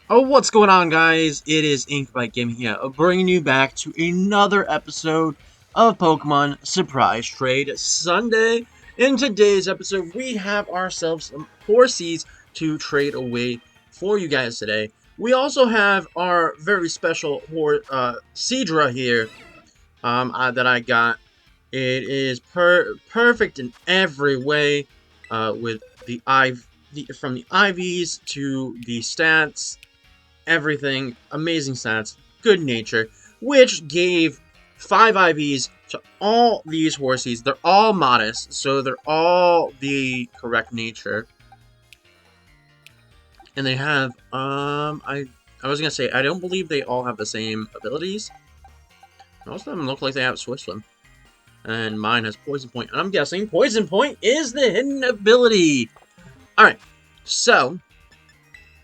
Oh, what's going on, guys? It is Inkbite Gaming here, bringing you back to another episode of Pokemon Surprise Trade Sunday. In today's episode, we have ourselves some Horseys to trade away for you guys today. We also have our very special Seadra here that I got. It is perfect in every way, with from the IVs to the stats, everything, amazing stats, good nature, which gave 5 IVs to all these horses. They're all modest, so they're all the correct nature. And they have, I was gonna say, I don't believe they all have the same abilities. Most of them look like they have Swift Swim. And mine has Poison Point, and I'm guessing Poison Point is the hidden ability! Alright, so,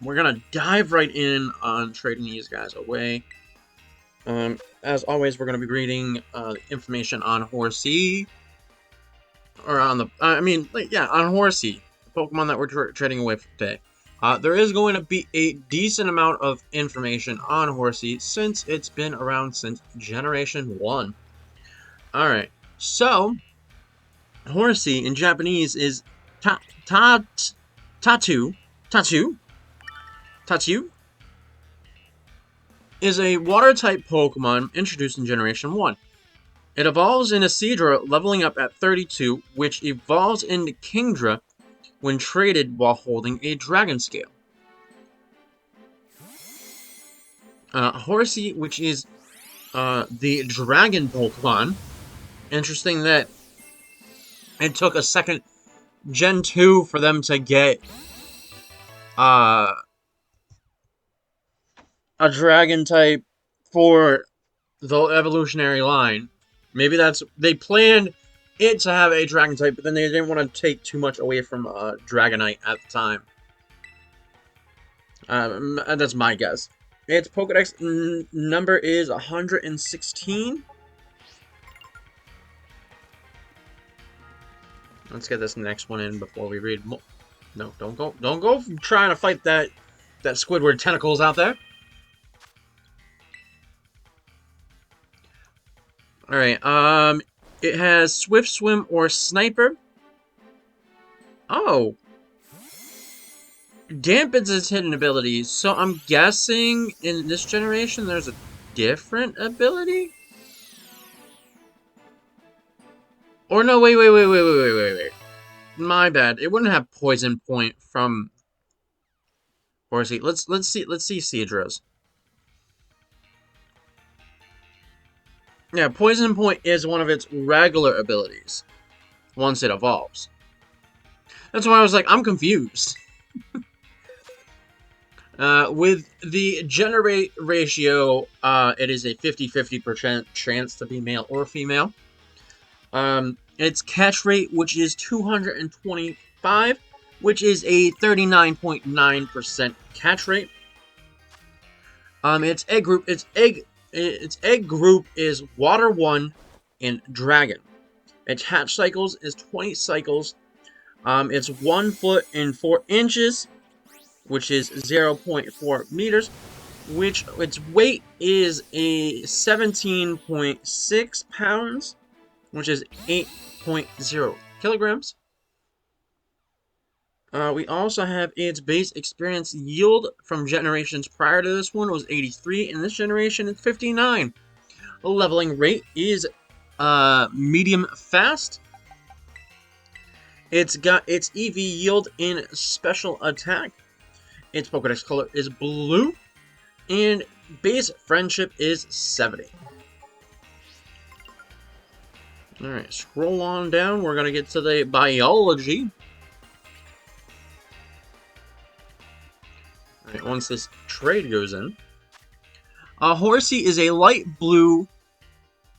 we're gonna dive right in on trading these guys away. As always, we're going to be reading information on Horsea, or on the, on Horsea, the Pokemon that we're trading away for today. There is going to be a decent amount of information on Horsea since it's been around since Generation 1. Alright, so, Horsea in Japanese is Tatu, is a water-type Pokemon introduced in Generation 1. It evolves into Seadra, leveling up at 32, which evolves into Kingdra when traded while holding a Dragon Scale. Horsea, which is the Dragon Pokemon. Interesting that it took a second Gen 2 for them to get a Dragon type for the evolutionary line. Maybe they planned it to have a Dragon type, but then they didn't want to take too much away from Dragonite at the time. That's my guess. Its Pokedex number is 116. Let's get this next one in before we read more. No, don't go trying to fight that Squidward tentacles out there. Alright, it has Swift Swim or Sniper. Oh. Dampens its hidden abilities, so I'm guessing in this generation there's a different ability? Or no, wait. My bad. It wouldn't have Poison Point from Horsea. Let's see Seadra's. Yeah, Poison Point is one of its regular abilities once it evolves. That's why I was like, I'm confused. With the generate ratio, it is a 50-50% chance to be male or female. Its catch rate, which is 225, which is a 39.9% catch rate. Its egg group is Water 1 and Dragon. Its hatch cycles is 20 cycles. It's 1 foot and 4 inches, which is 0.4 meters, which its weight is a 17.6 pounds, which is 8.0 kilograms. We also have its base experience yield from generations prior to this one was 83, and this generation it's 59. The leveling rate is medium fast. It's got its EV yield in special attack. Its Pokedex color is blue, and base friendship is 70. Alright, scroll on down. We're going to get to the biology. Alright, once this trade goes in. Horsea is a light blue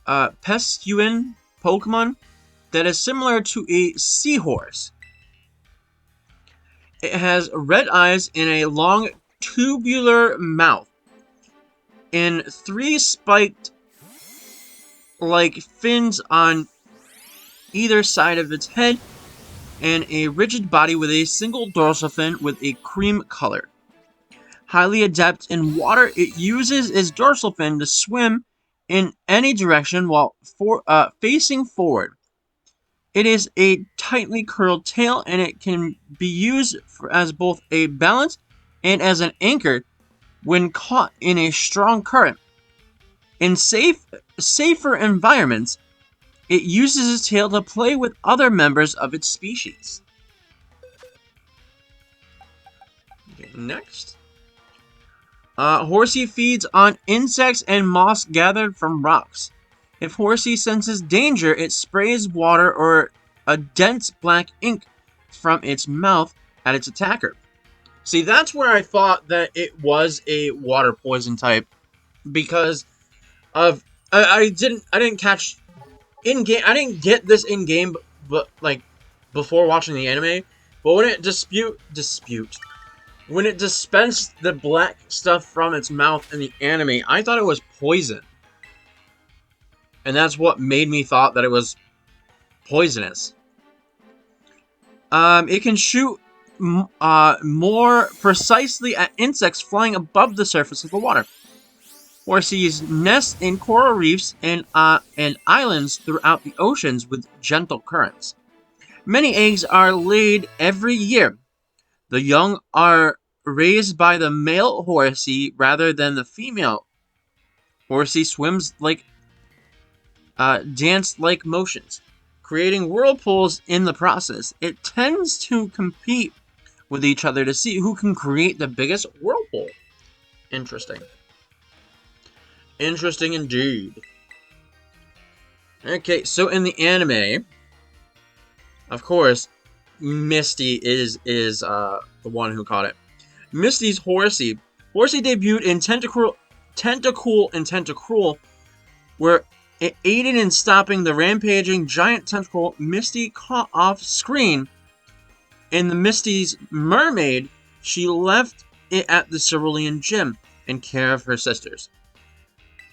Pestuan Pokemon that is similar to a seahorse. It has red eyes and a long tubular mouth, and 3 spiked like fins on either side of its head, and a rigid body with a single dorsal fin with a cream color. Highly adept in water, it uses its dorsal fin to swim in any direction while facing forward. It is a tightly curled tail, and it can be used as both a balance and as an anchor when caught in a strong current. In safer environments, it uses its tail to play with other members of its species. Okay, next. Horsea feeds on insects and moss gathered from rocks. If Horsea senses danger, it sprays water or a dense black ink from its mouth at its attacker. See, that's where I thought that it was a water poison type, because of I didn't catch in game. I didn't get this in game, but like before watching the anime. But when it when it dispensed the black stuff from its mouth in the anime, I thought it was poison. And that's what made me thought that it was poisonous. It can shoot more precisely at insects flying above the surface of the water. Horseas nest in coral reefs and islands throughout the oceans with gentle currents. Many eggs are laid every year. The young are raised by the male horsea rather than the female. Horsea swims like dance-like motions, creating whirlpools in the process. It tends to compete with each other to see who can create the biggest whirlpool. Interesting. Interesting indeed. Okay, so in the anime, of course, Misty is the one who caught it. Misty's Horsea. Horsea debuted in Tentacool and Tentacruel, where it aided in stopping the rampaging giant tentacle Misty caught off screen. In the Misty's Mermaid, she left it at the Cerulean Gym in care of her sisters.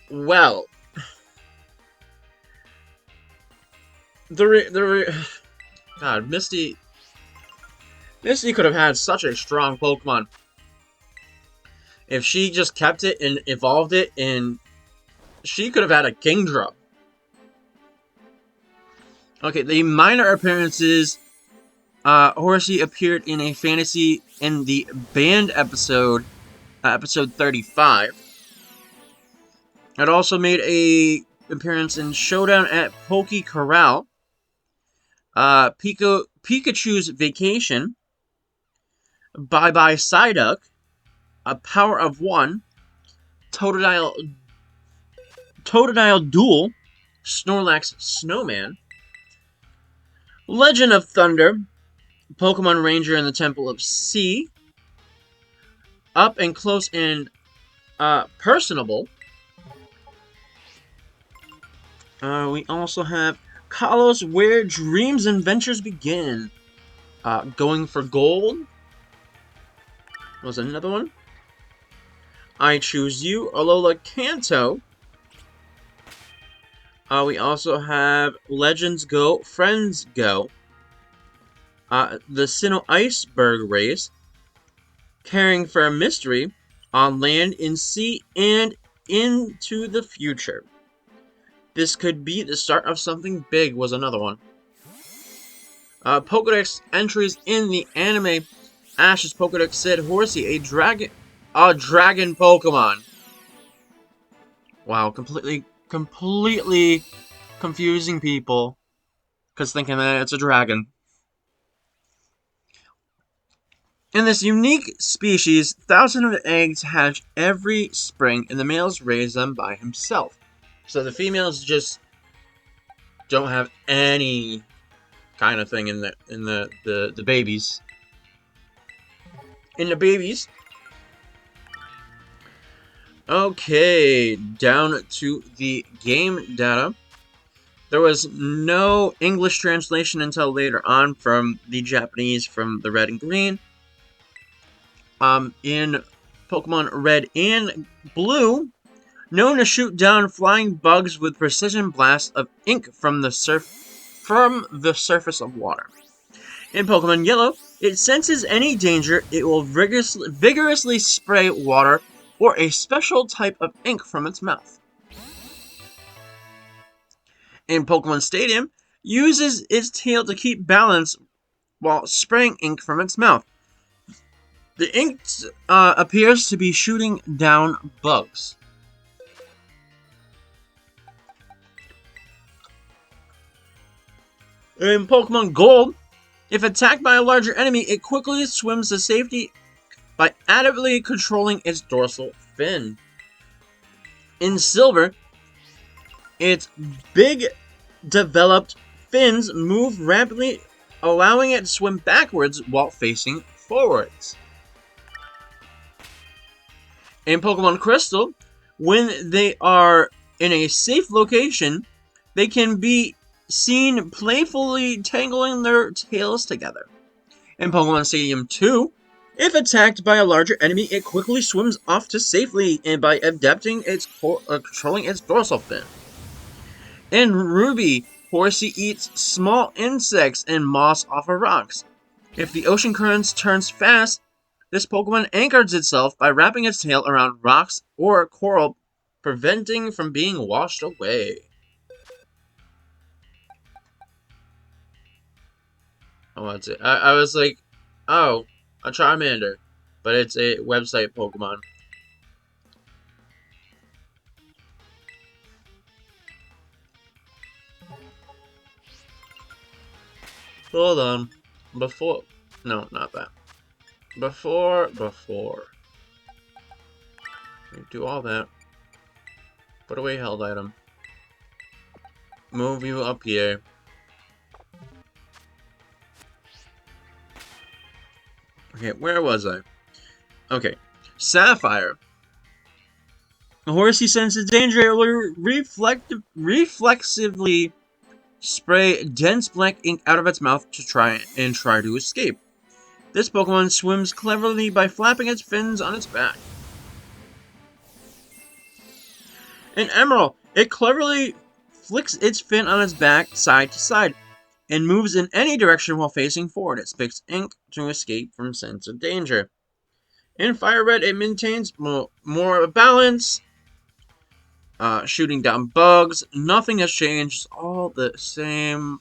Well, God, Misty could have had such a strong Pokemon if she just kept it and evolved it, and she could have had a Kingdra. Okay, the minor appearances. Horsea appeared in a fantasy in the band episode, episode 35. It also made a appearance in Showdown at Poke Corral, Pikachu's Vacation, Bye Bye Psyduck, A Power of One, Totodile Duel, Snorlax Snowman, Legend of Thunder, Pokemon Ranger in the Temple of Sea, Up and Close and Personable. We also have Kalos, Where Dreams and Ventures Begin. Going for Gold was another one. I Choose You, Alola Kanto. We also have Legends Go, Friends Go. The Sinnoh Iceberg Race. Caring for a Mystery. On Land, in Sea, and Into the Future. This could be the start of something big was another one. Pokedex entries in the anime. Ash's Pokedex said Horsea, a dragon Pokemon. Wow, completely confusing people, because thinking that it's a dragon. In this unique species, thousands of eggs hatch every spring, and the males raise them by himself. So the females just don't have any kind of thing in the babies. In the babies. Okay, down to the game data. There was no English translation until later on from the Japanese from the Red and Green. In Pokemon Red and Blue, known to shoot down flying bugs with precision blasts of ink from the surface of water. In Pokemon Yellow, It senses any danger, it will vigorously spray water or a special type of ink from its mouth. In Pokemon Stadium, uses its tail to keep balance while spraying ink from its mouth. The ink appears to be shooting down bugs. In Pokemon Gold, if attacked by a larger enemy, it quickly swims to safety by actively controlling its dorsal fin. In Silver, its big developed fins move rapidly, allowing it to swim backwards while facing forwards. In Pokemon Crystal, when they are in a safe location, they can be seen playfully tangling their tails together. In Pokemon Stadium 2, if attacked by a larger enemy, it quickly swims off to safely and by adapting its controlling its dorsal fin. In Ruby, Horsea eats small insects and moss off of rocks. If the ocean currents turns fast, this Pokemon anchors itself by wrapping its tail around rocks or coral, preventing from being washed away. Oh, that's it. I was like, oh, a Charmander. But it's a website Pokemon. Hold on. Before... No, not that. Before... Do all that. Put away held item. Move you up here. Okay, where was I? Okay. Sapphire. Horsea senses danger. It will reflexively spray dense black ink out of its mouth to try to escape. This Pokemon swims cleverly by flapping its fins on its back. In Emerald, it cleverly flicks its fin on its back side to side and moves in any direction while facing forward. It spits ink to escape from sense of danger. In Fire Red, it maintains more balance, shooting down bugs. Nothing has changed. It's all the same.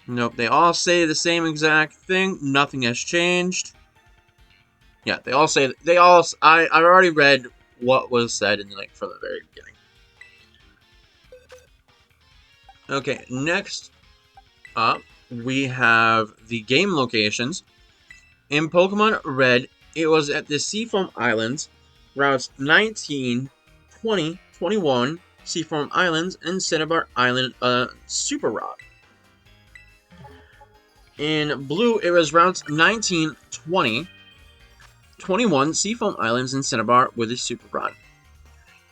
Nope, they all say the same exact thing. Nothing has changed. Yeah, they all say... I already read what was said in from the very beginning. Okay, next up, we have the game locations. In Pokemon Red, it was at the Seafoam Islands, routes 19, 20, 21, Seafoam Islands, and Cinnabar Island, Super Rod. In Blue, it was routes 19, 20, 21, Seafoam Islands, and Cinnabar with a Super Rod.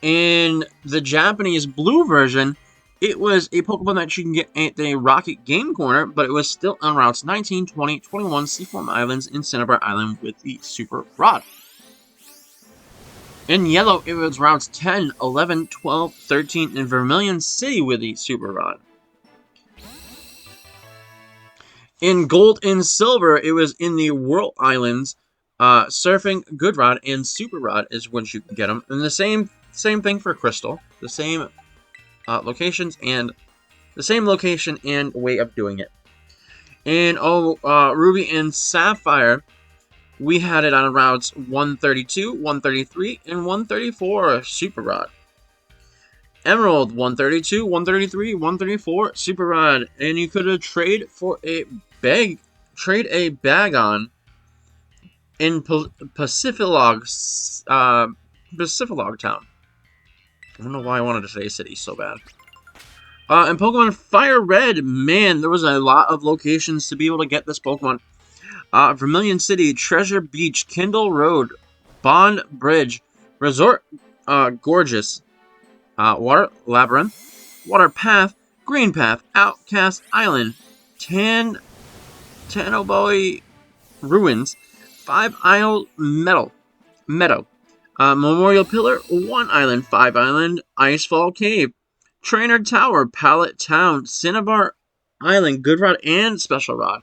In the Japanese Blue version, it was a Pokemon that you can get at the Rocket Game Corner, but it was still on routes 19, 20, 21, Seafoam Islands, and Cinnabar Island with the Super Rod. In Yellow, it was routes 10, 11, 12, 13, and Vermilion City with the Super Rod. In Gold and Silver, it was in the Whirl Islands, Surfing, Good Rod, and Super Rod is when you can get them. And the same thing for Crystal. The same locations and the same location and way of doing it. In Ruby and Sapphire, we had it on routes 132, 133, and 134 Super Rod. Emerald 132, 133, 134 Super Rod, and you could trade a Bagon in Pacificlog Town. I don't know why I wanted to say city so bad. In Pokemon Fire Red, man, there was a lot of locations to be able to get this Pokemon. Vermilion City, Treasure Beach, Kindle Road, Bond Bridge, Resort Gorgeous, Water Labyrinth, Water Path, Green Path, Outcast Island, Tanoboy Ruins, Five Isle Meadow, Memorial Pillar, One Island, Five Island, Icefall Cave, Trainer Tower, Pallet Town, Cinnabar Island, Good Rod, and Special Rod.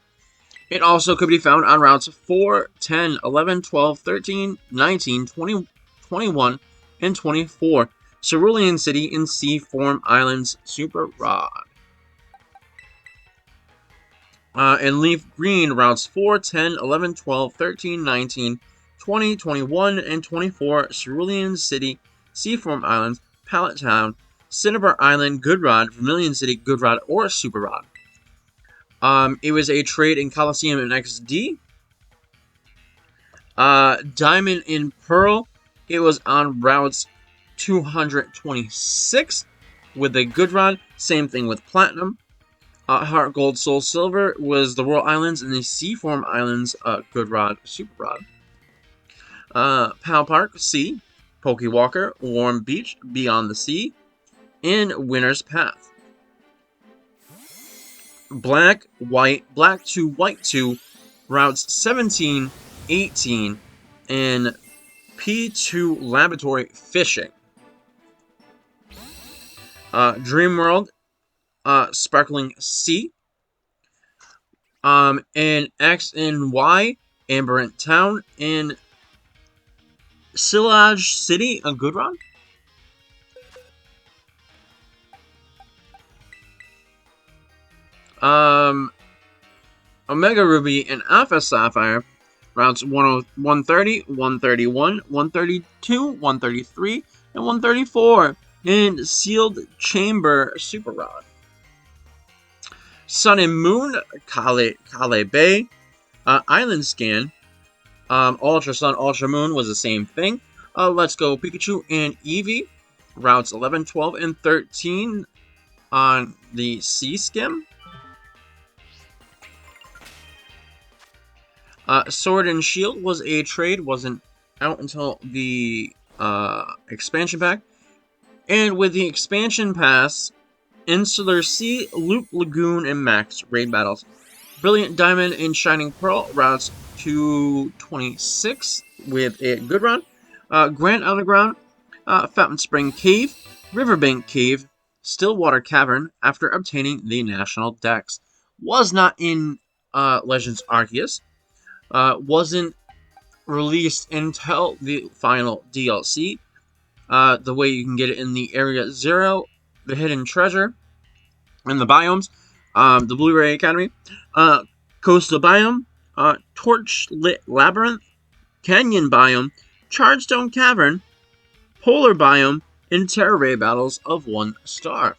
It also could be found on routes 4, 10, 11, 12, 13, 19, 20, 21, and 24. Cerulean City in C-Form Islands Super Rod. And Leaf Green routes 4, 10, 11, 12, 13, 19, 20, 21, and 24. Cerulean City, C-Form Islands, Pallet Town, Cinnabar Island, Good Rod, Vermilion City, Good Rod, or Super Rod. It was a trade in Coliseum and XD. Diamond and Pearl, it was on routes 226 with a Good Rod. Same thing with Platinum. Heart Gold, Soul Silver was the Royal Islands and the C-Form Islands, Good Rod, Super Rod. Pal Park, C. Pokewalker, Warm Beach, Beyond the Sea, and Winner's Path. Black to White 2, routes 17, 18, and P2 Laboratory Fishing. Dream World, Sparkling Sea. And X and Y, Amberant Town, and Silage City, a Good Rod. Omega Ruby and Alpha Sapphire, routes 130, 131, 132, 133, and 134, and Sealed Chamber Super Rod. Sun and Moon, Kale Bay, Island Scan, Ultra Sun, Ultra Moon was the same thing. Let's Go Pikachu and Eevee, routes 11, 12, and 13 on the Sea Skim. Sword and Shield was a trade, wasn't out until the expansion pack. And with the expansion pass, Insular Sea, Loop Lagoon, and Max raid battles. Brilliant Diamond and Shining Pearl, routes 226 with a Good Rod. Grand Underground, Fountain Spring Cave, Riverbank Cave, Stillwater Cavern, after obtaining the National Dex. Was not in Legends Arceus. Wasn't released until the final DLC. The way you can get it in the Area 0, the Hidden Treasure, and the Biomes, the Blu-ray Academy, Coastal Biome, Torchlit Labyrinth, Canyon Biome, Chargestone Cavern, Polar Biome, and Terra Ray battles of 1 star.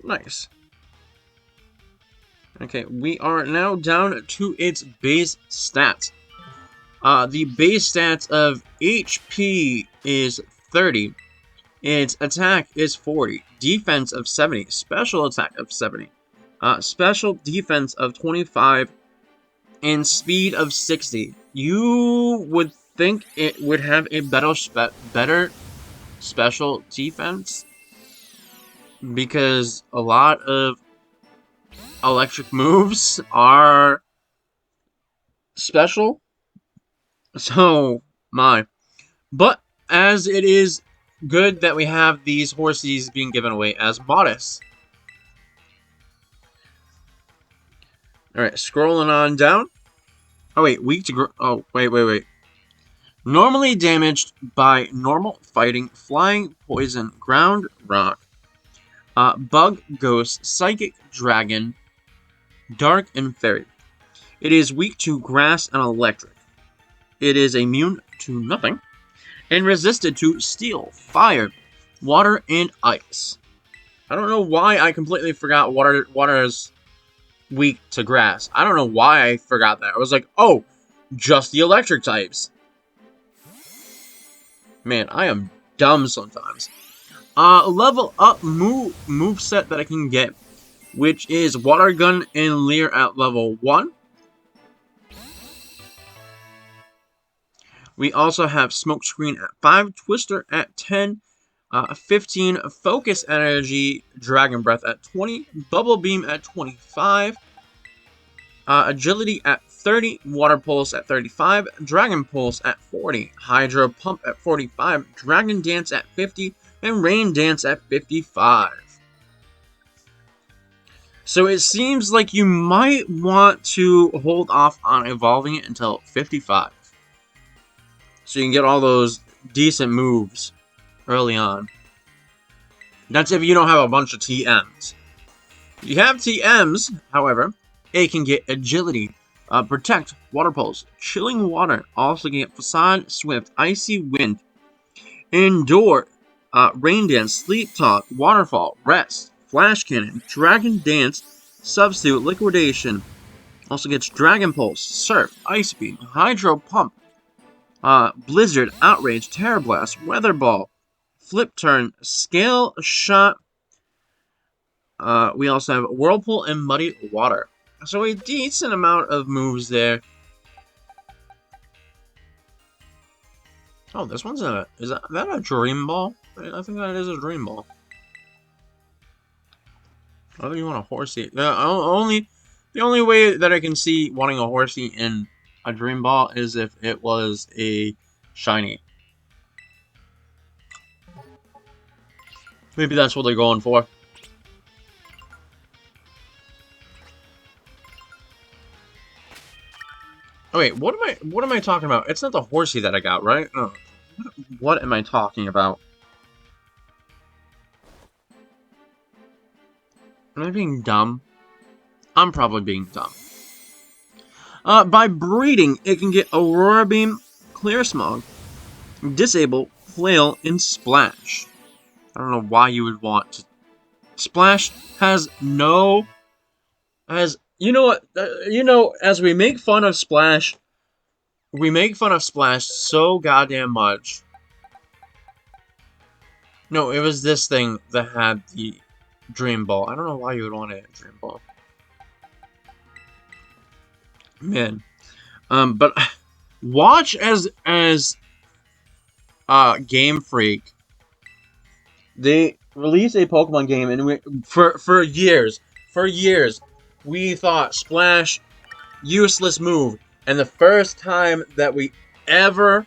Nice. Okay, we are now down to its base stats. The base stats of HP is 30. Its attack is 40. Defense of 70. Special attack of 70. Special defense of 25. And speed of 60. You would think it would have a better special defense, because a lot of electric moves are special. So, but as it is good that we have these Horseas being given away as modest. Alright, scrolling on down. Oh wait, weak to oh, wait. Normally damaged by normal, fighting, flying, poison, ground, rock, bug, ghost, psychic, dragon, dark, and fairy. It is weak to grass and electric. It is immune to nothing, and resisted to steel, fire, water, and ice. I don't know why I completely forgot water is weak to grass. I don't know why I forgot that. I was like, oh, just the electric types. Man, I am dumb sometimes. Level up move set that I can get, which is Water Gun and Leer at level 1. We also have Smokescreen at 5, Twister at 10, 15, Focus Energy, Dragon Breath at 20, Bubble Beam at 25, Agility at 30, Water Pulse at 35, Dragon Pulse at 40, Hydro Pump at 45, Dragon Dance at 50, and Rain Dance at 55. So it seems like you might want to hold off on evolving it until 55. So you can get all those decent moves early on. That's if you don't have a bunch of TMs. If you have TMs, however, it can get agility, protect, water pulse, chilling water, also can get facade, swift, icy wind, endure, rain dance, sleep talk, waterfall, rest, flash cannon, dragon dance, substitute, liquidation. Also gets dragon pulse, surf, ice beam, hydro pump, blizzard, outrage, terror blast, weather ball, flip turn, scale shot. We also have whirlpool and muddy water. So a decent amount of moves there. Oh, this one's is that a dream ball? I think that is a dream ball. I think you want a horsey. The only way that I can see wanting a horsey in a dream ball is if it was a shiny. Maybe that's what they're going for. Oh wait, what am I talking about? It's not the horsey that I got, right? Oh, what am I talking about? Am I being dumb? I'm probably being dumb. By breeding, it can get Aurora Beam, Clear Smog, Disable, Flail, and Splash. I don't know why you would want to. Splash has no... You know what? As we make fun of Splash, we make fun of Splash so goddamn much. No, it was this thing that had the Dream Ball. I don't know why you would want a Dream Ball. Man. But watch as Game Freak, they released a Pokemon game, and for years, we thought Splash, useless move, and the first time that we ever,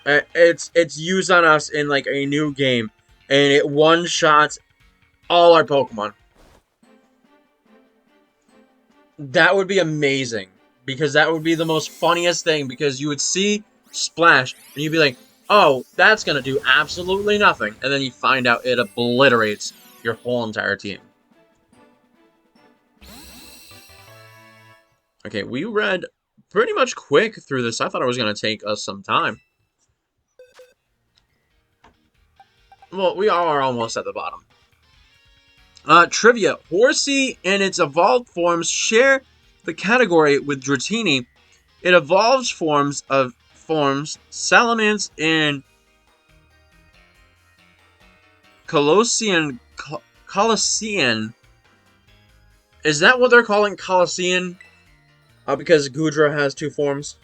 it's used on us in like a new game, and it one-shots all our Pokemon. That would be amazing, because that would be the most funniest thing, because you would see Splash, and you'd be like, oh, that's gonna do absolutely nothing, and then you find out it obliterates your whole entire team. Okay, we read pretty much quick through this. I thought it was going to take us some time. Well, we are almost at the bottom. Trivia. Horsea and its evolved forms share the category with Dratini. It evolves forms Salamence and Colossian. Is that what they're calling Colossian? Because Goodra has two forms,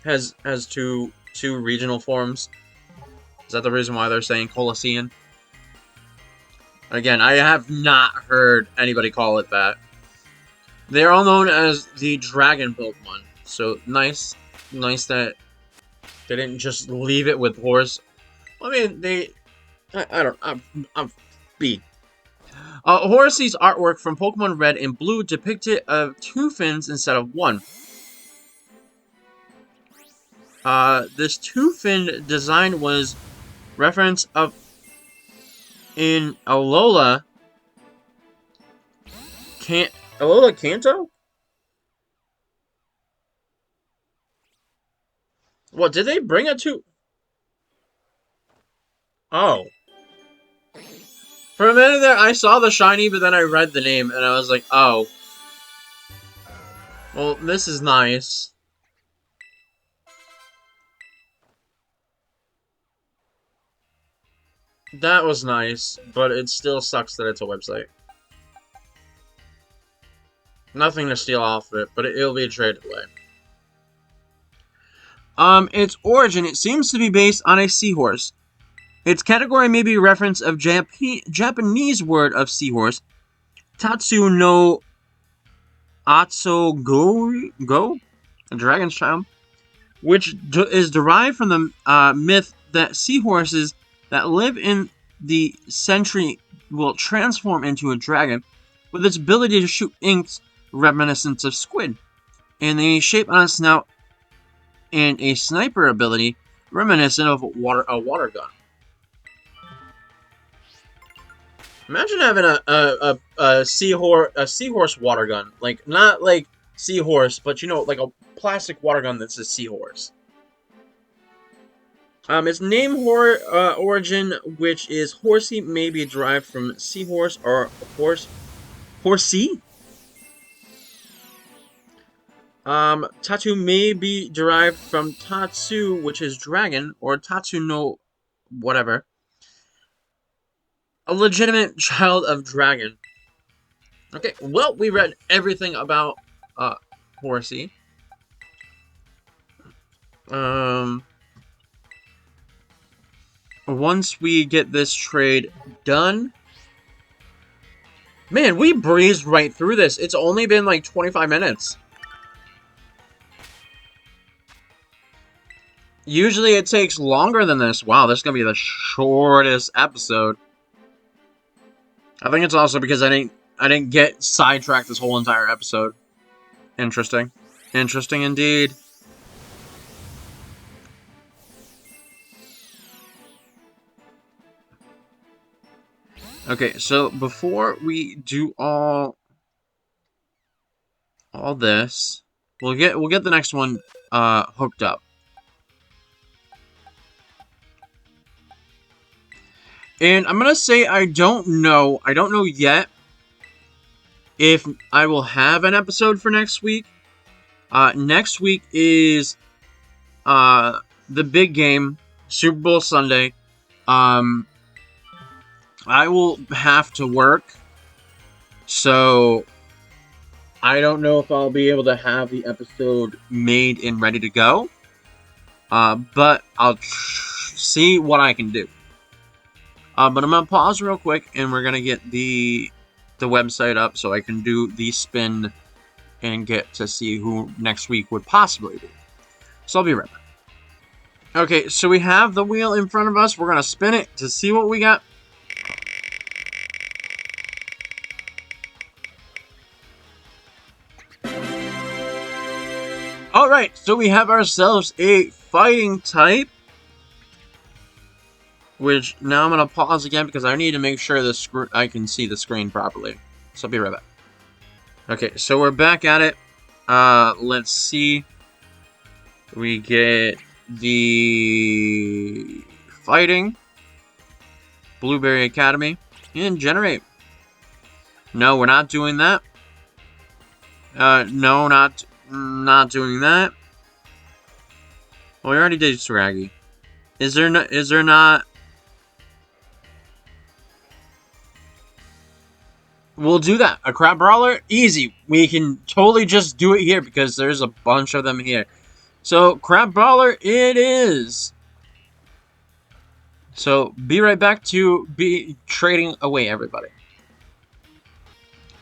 has two regional forms. Is that the reason why they're saying Colossian? Again, I have not heard anybody call it that. They are all known as the Dragon Pokemon. So nice that they didn't just leave it with horse. I mean, I'm B. Horsea's artwork from Pokemon Red and Blue depicted two fins instead of one. This two-fin design was reference of in Alola Kanto? What, did they bring a two? Oh. For a minute there, I saw the shiny, but then I read the name, and I was like, oh. Well, this is nice. That was nice, but it still sucks that it's a website. Nothing to steal off of it, but it'll be traded away. Its origin, it seems to be based on a seahorse. Its category may be a reference of Japanese word of seahorse, Tatsu no Atsugo, a dragon's child, which is derived from the myth that seahorses that live in the century will transform into a dragon, with its ability to shoot inks reminiscent of squid, and the shape on its snout, and a sniper ability reminiscent of a water gun. Imagine having a seahorse water gun, like not like seahorse, but you know, like a plastic water gun that's a seahorse. Its name origin, which is horsey, may be derived from seahorse or horsey. Tatu may be derived from tatsu, which is dragon, or tatsu no whatever. A legitimate child of dragon. Okay, well, we read everything about Horsey. Once we get this trade done, man, we breezed right through this. It's only been like 25 minutes. Usually it takes longer than this. Wow, this is gonna be the shortest episode. I think it's also because I didn't get sidetracked this whole entire episode. Interesting. Interesting indeed. Okay, so before we do all this, we'll get the next one hooked up. And I'm gonna say I don't know yet if I will have an episode for next week. Next week is the big game, Super Bowl Sunday. I will have to work, so I don't know if I'll be able to have the episode made and ready to go. But I'll see what I can do. But I'm gonna pause real quick, and we're gonna get the website up so I can do the spin and get to see who next week would possibly be. So I'll be right back. Okay, so we have the wheel in front of us. We're gonna spin it to see what we got. Alright, so we have ourselves a fighting type. Which, now I'm going to pause again because I need to make sure I can see the screen properly. So I'll be right back. Okay, so we're back at it. Let's see. We get the fighting. Blueberry Academy. And generate. No, we're not doing that. No, not doing that. Well, we already did Scraggy. Is there not? We'll do that. A crab brawler? Easy. We can totally just do it here because there's a bunch of them here. So, crab brawler it is. So, be right back to be trading away, everybody.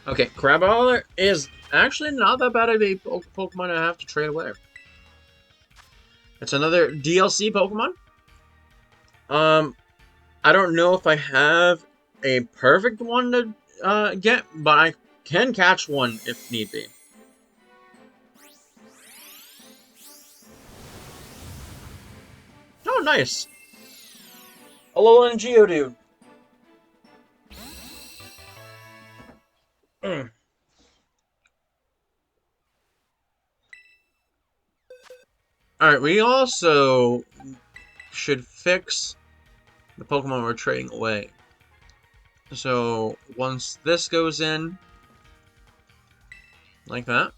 Okay, crab brawler is actually not that bad of a Pokemon to have to trade away. It's another DLC Pokemon. I don't know if I have a perfect one to get, but I can catch one if need be. Oh, nice. Alolan Geodude. Alright, we also should fix the Pokemon we're trading away. So, once this goes in, like that,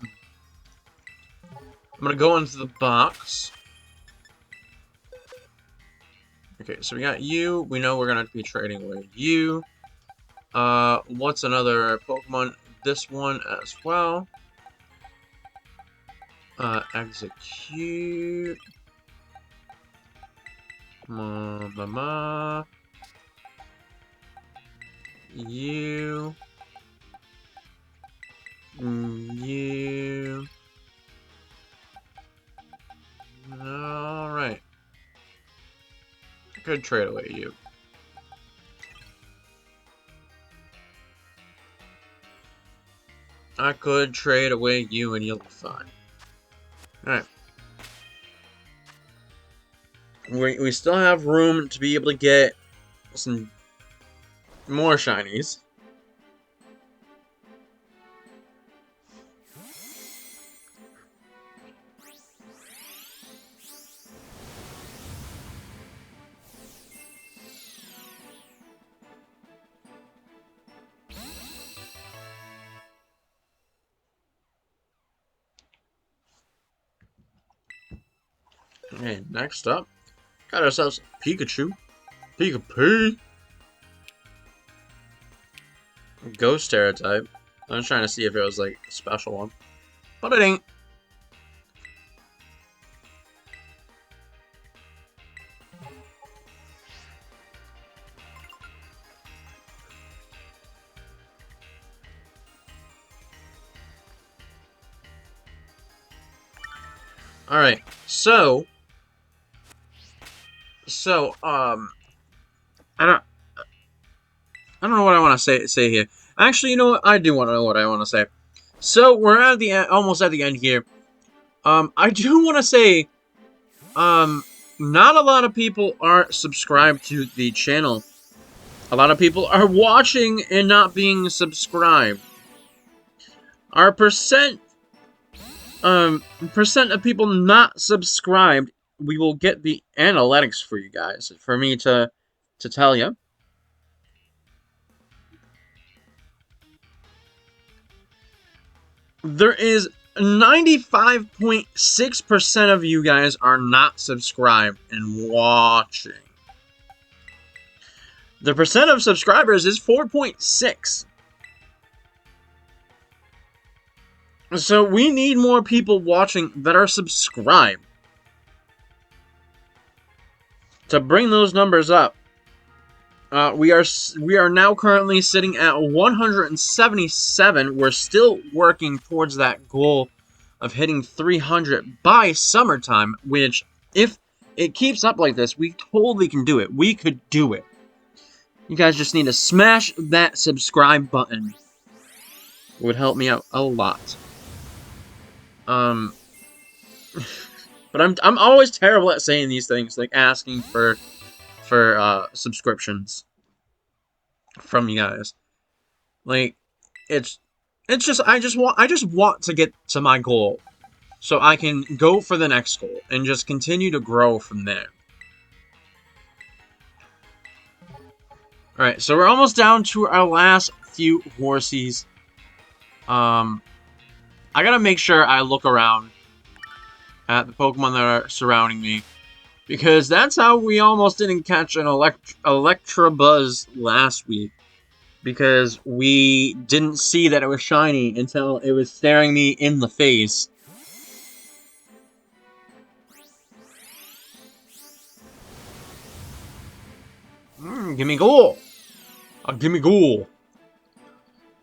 I'm going to go into the box. Okay, so we got you. We know we're going to be trading away you. What's another Pokemon? This one as well. Execute. Mama. You. You. Alright. Good trade away, you. I could trade away you and you'll be fine. Alright. We still have room to be able to get some more shinies. And next up, got ourselves Pikachu. Pika-Pig. Ghost Terra-type. I was trying to see if it was like a special one. But it ain't. Alright, so I don't know what I want to say here. Actually, you know what? I do want to know what I want to say. So we're at the end, almost at the end here. I do want to say, not a lot of people are subscribed to the channel. A lot of people are watching and not being subscribed. Our percent of people not subscribed, we will get the analytics for you guys, for me to tell you. There is 95.6% of you guys are not subscribed and watching. The percent of subscribers is 4.6. So we need more people watching that are subscribed to bring those numbers up. We are now currently sitting at 177. We're still working towards that goal of hitting 300 by summertime, which, if it keeps up like this, we totally can do it. We could do it. You guys just need to smash that subscribe button. It would help me out a lot. But I'm always terrible at saying these things, like asking for subscriptions from you guys. Like, it's just I just want to get to my goal, so I can go for the next goal and just continue to grow from there. All right, so we're almost down to our last few Horseys. I gotta make sure I look around at the Pokemon that are surrounding me, because that's how we almost didn't catch an Electabuzz last week, because we didn't see that it was shiny until it was staring me in the face. Gimme Ghoul! Gimme Ghoul!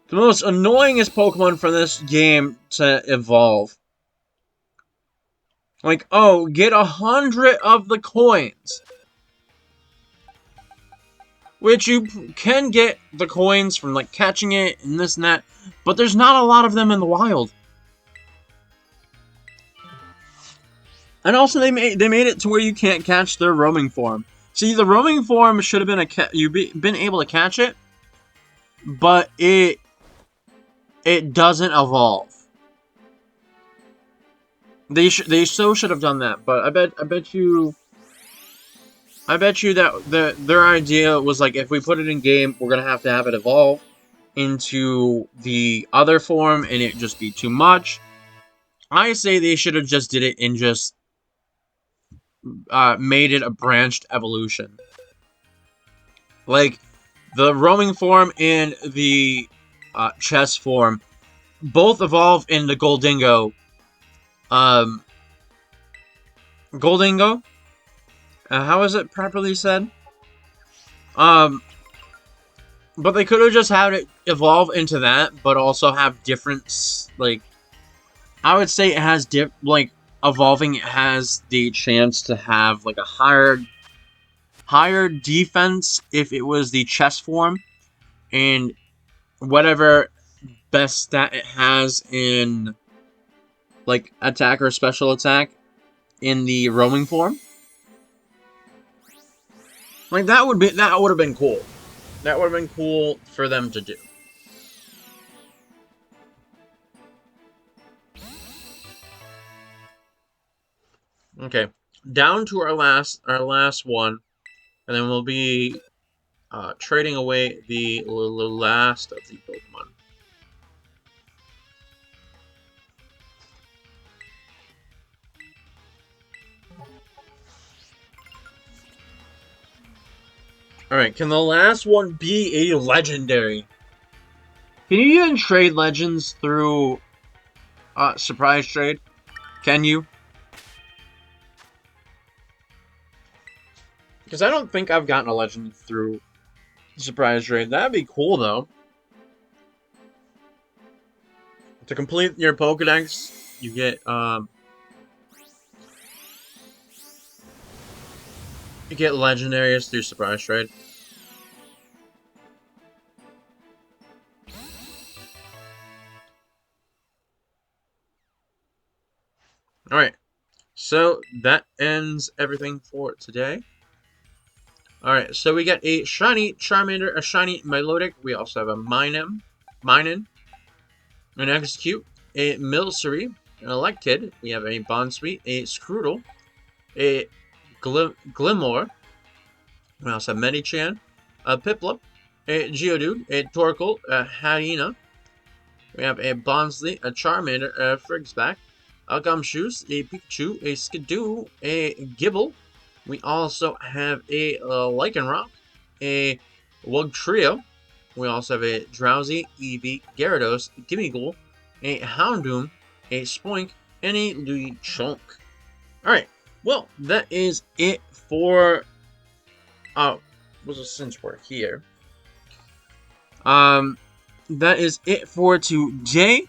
The most annoyingest Pokemon for this game to evolve. Like, oh, get 100 of the coins. Which you can get the coins from, like, catching it and this and that. But there's not a lot of them in the wild. And also, they made it to where you can't catch their roaming form. See, the roaming form should have been you've been able to catch it, but it doesn't evolve. They so should have done that, but I bet you that their idea was like, if we put it in game, we're gonna have it evolve into the other form, and it just be too much. I say they should have just did it and just made it a branched evolution. Like, the roaming form and the chess form both evolve into Goldingo. Goldingo? How is it properly said? But they could have just had it evolve into that, but also have different, like, I would say it has evolving, it has the chance to have, like, a higher defense if it was the chess form, and whatever best stat it has in like attack or special attack in the roaming form. Like that would have been cool. That would have been cool for them to do. Okay, down to our last one, and then we'll be trading away the last of the Pokemon. Alright, can the last one be a legendary? Can you even trade legends through surprise trade? Can you? Because I don't think I've gotten a legend through surprise trade. That'd be cool though. To complete your Pokedex, you get legendaries through surprise trade. Alright, so that ends everything for today. Alright, so we got a shiny Charmander, a shiny Milotic. We also have a Minun, an Execute, a Milcery, an Elected. We have a Bonsweet, a Scroodle, a Glimmer. We also have Medichan, a Piplup, a Geodude, a Torkoal, a Hyena. We have a Bonsly, a Charmander, a Frigsback, a Gumshoos, a Pikachu, a Skidoo, a Gibble. We also have a Lycanroc, a Wugtrio. We also have a Drowsy, Eevee, Gyarados, Gimmighoul, a Houndoom, a Spoink, and a Lechonk. Alright, well, that is it for... since we're here. That is it for today.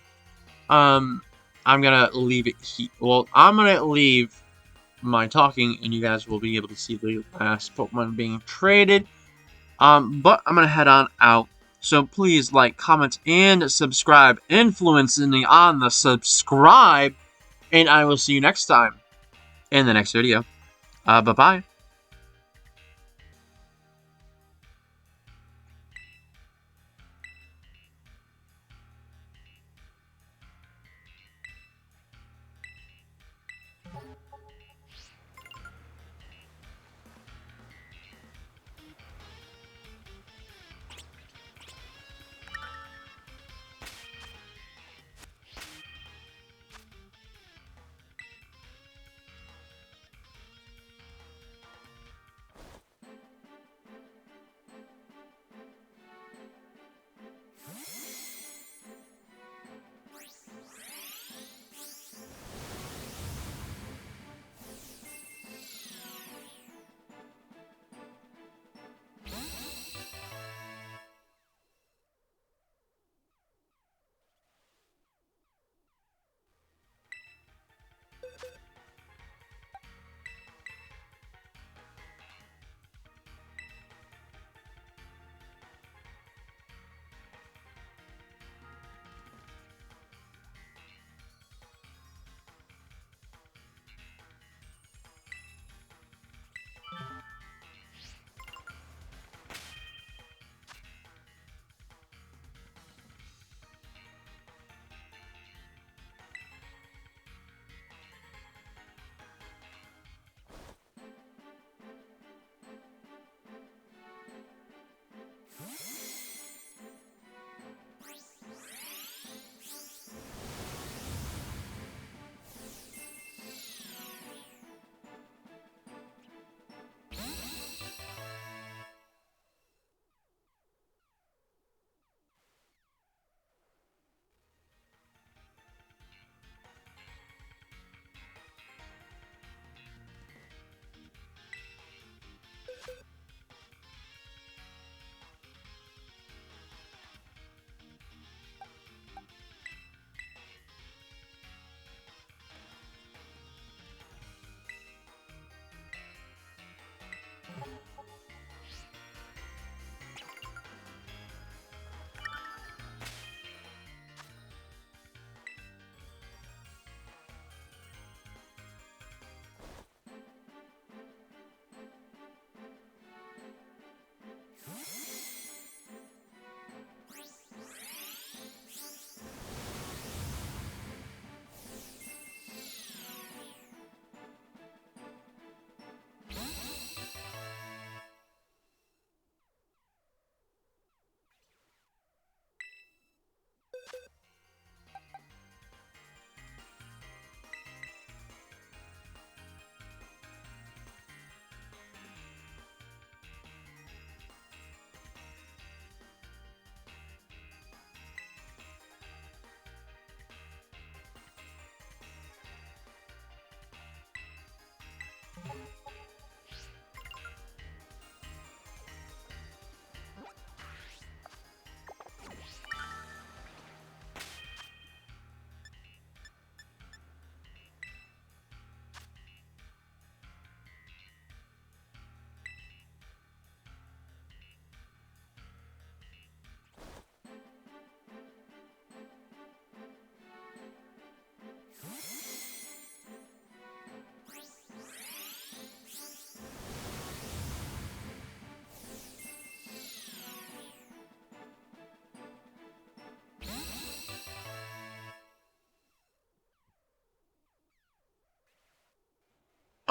I'm gonna leave it here. Well, I'm gonna leave my talking, and you guys will be able to see the last Pokemon being traded. But I'm gonna head on out. So please like, comment, and subscribe. Influencing me on the subscribe, and I will see you next time in the next video. Bye-bye.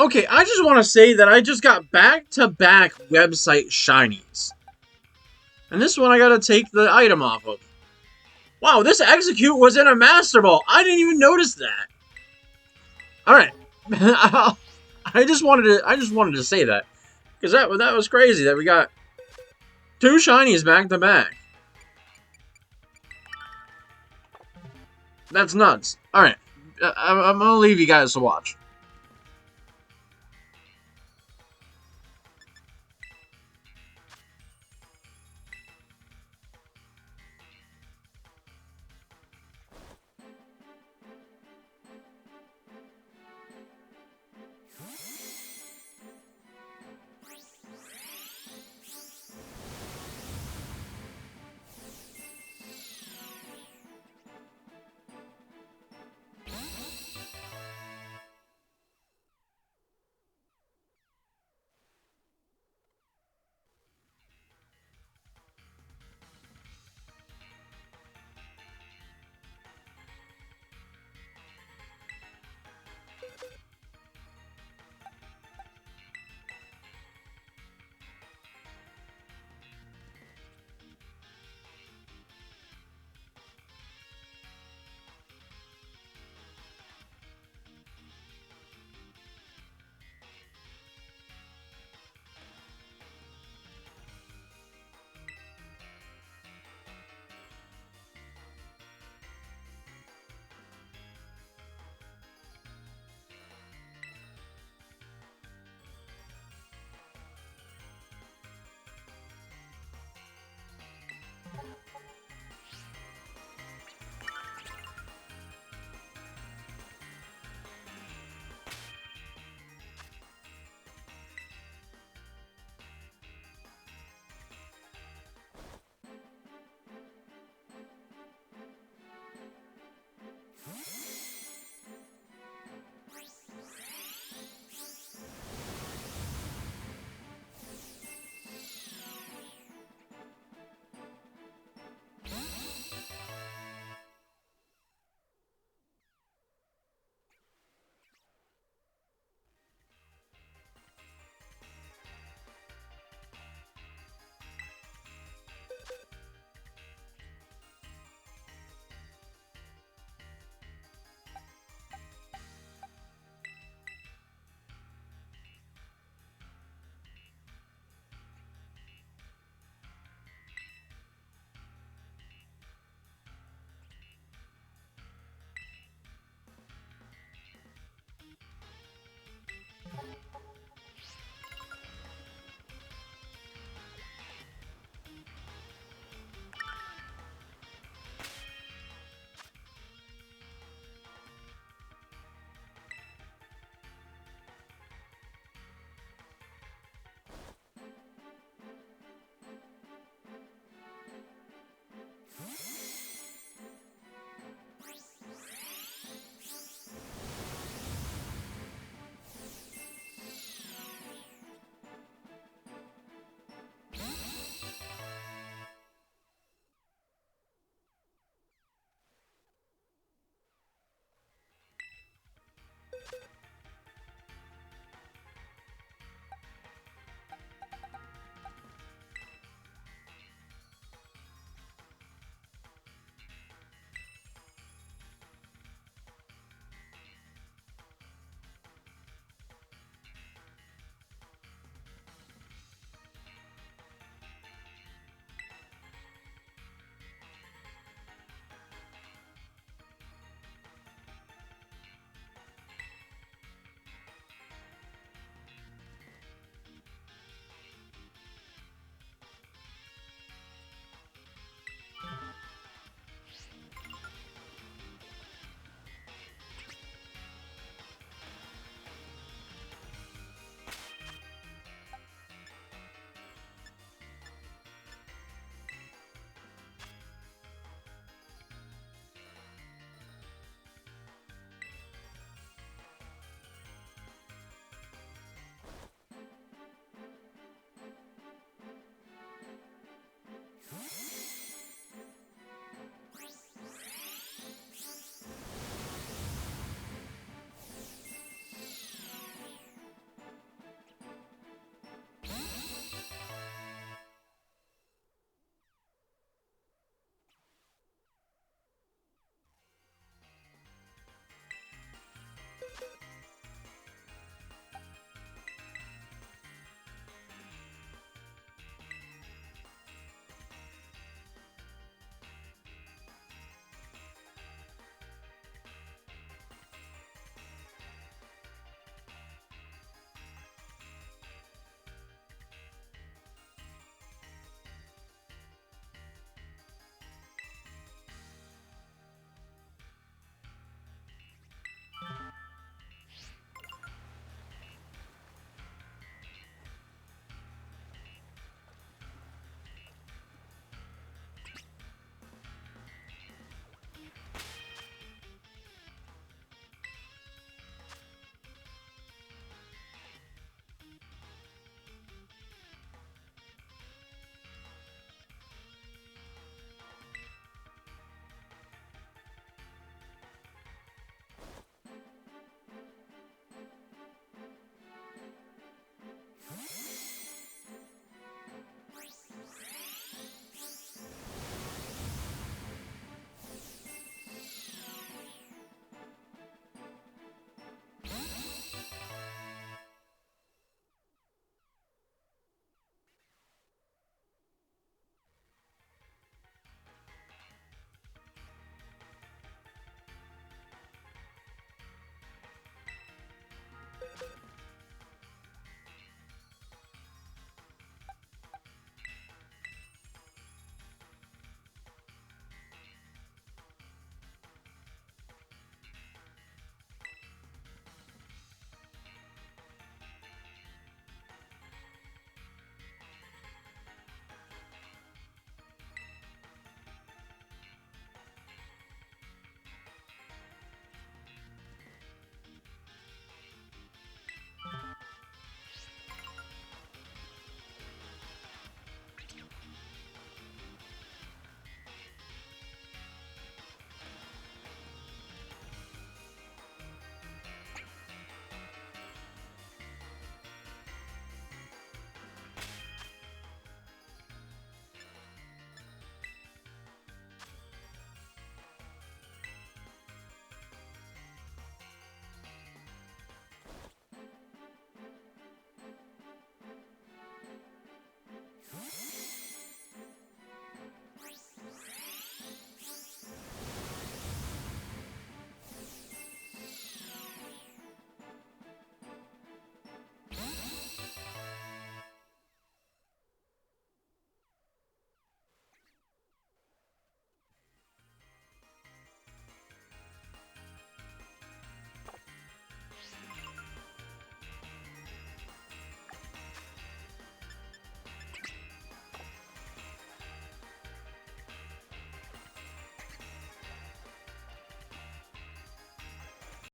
Okay, I just want to say that I just got back-to-back website shinies. And this one I gotta take the item off of. Wow, this execute was in a Master Ball. I didn't even notice that. Alright. I just wanted to say that. Because that was crazy that we got 2 shinies back-to-back. That's nuts. Alright. I'm gonna leave you guys to watch.